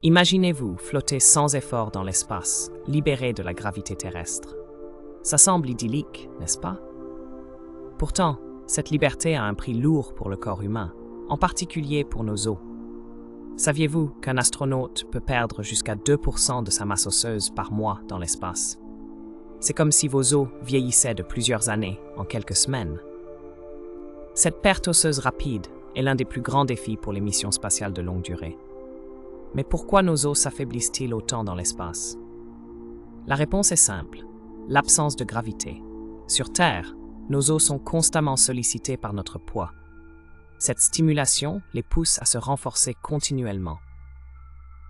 Imaginez-vous flotter sans effort dans l'espace, libéré de la gravité terrestre. Ça semble idyllique, n'est-ce pas? Pourtant, cette liberté a un prix lourd pour le corps humain, en particulier pour nos os. Saviez-vous qu'un astronaute peut perdre jusqu'à 2% de sa masse osseuse par mois dans l'espace? C'est comme si vos os vieillissaient de plusieurs années en quelques semaines. Cette perte osseuse rapide est l'un des plus grands défis pour les missions spatiales de longue durée. Mais pourquoi nos os s'affaiblissent-ils autant dans l'espace? La réponse est simple, l'absence de gravité. Sur Terre, nos os sont constamment sollicités par notre poids. Cette stimulation les pousse à se renforcer continuellement.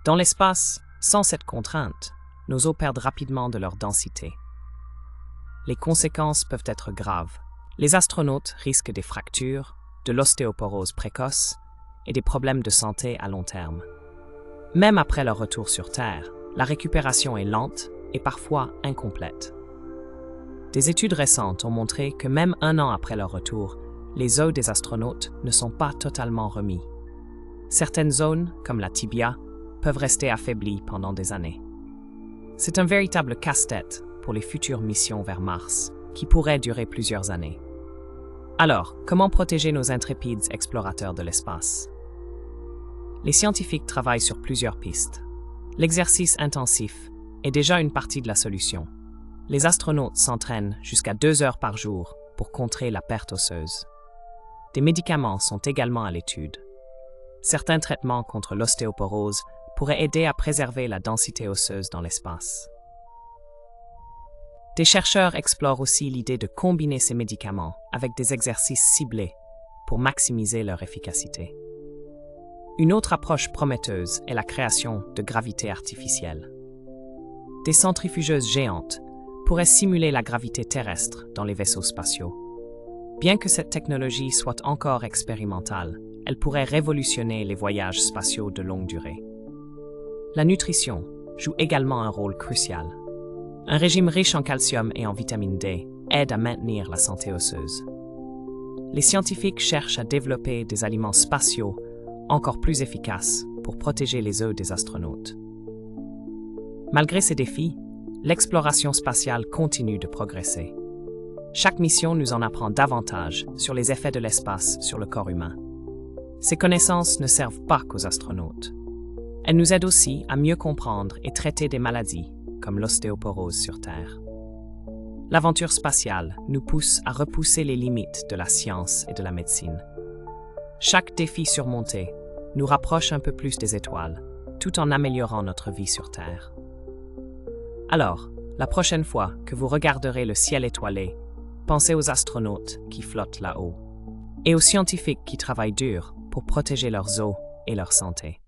Dans l'espace, sans cette contrainte, nos os perdent rapidement de leur densité. Les conséquences peuvent être graves. Les astronautes risquent des fractures, de l'ostéoporose précoce et des problèmes de santé à long terme. Même après leur retour sur Terre, la récupération est lente et parfois incomplète. Des études récentes ont montré que même un an après leur retour, les os des astronautes ne sont pas totalement remis. Certaines zones, comme la tibia, peuvent rester affaiblies pendant des années. C'est un véritable casse-tête pour les futures missions vers Mars, qui pourraient durer plusieurs années. Alors, comment protéger nos intrépides explorateurs de l'espace? Les scientifiques travaillent sur plusieurs pistes. L'exercice intensif est déjà une partie de la solution. Les astronautes s'entraînent jusqu'à 2 heures par jour pour contrer la perte osseuse. Des médicaments sont également à l'étude. Certains traitements contre l'ostéoporose pourraient aider à préserver la densité osseuse dans l'espace. Des chercheurs explorent aussi l'idée de combiner ces médicaments avec des exercices ciblés pour maximiser leur efficacité. Une autre approche prometteuse est la création de gravité artificielle. Des centrifugeuses géantes pourraient simuler la gravité terrestre dans les vaisseaux spatiaux. Bien que cette technologie soit encore expérimentale, elle pourrait révolutionner les voyages spatiaux de longue durée. La nutrition joue également un rôle crucial. Un régime riche en calcium et en vitamine D aide à maintenir la santé osseuse. Les scientifiques cherchent à développer des aliments spatiaux encore plus efficaces pour protéger les os des astronautes. Malgré ces défis, l'exploration spatiale continue de progresser. Chaque mission nous en apprend davantage sur les effets de l'espace sur le corps humain. Ces connaissances ne servent pas qu'aux astronautes. Elles nous aident aussi à mieux comprendre et traiter des maladies, comme l'ostéoporose sur Terre. L'aventure spatiale nous pousse à repousser les limites de la science et de la médecine. Chaque défi surmonté nous rapproche un peu plus des étoiles, tout en améliorant notre vie sur Terre. Alors, la prochaine fois que vous regarderez le ciel étoilé, pensez aux astronautes qui flottent là-haut et aux scientifiques qui travaillent dur pour protéger leurs os et leur santé.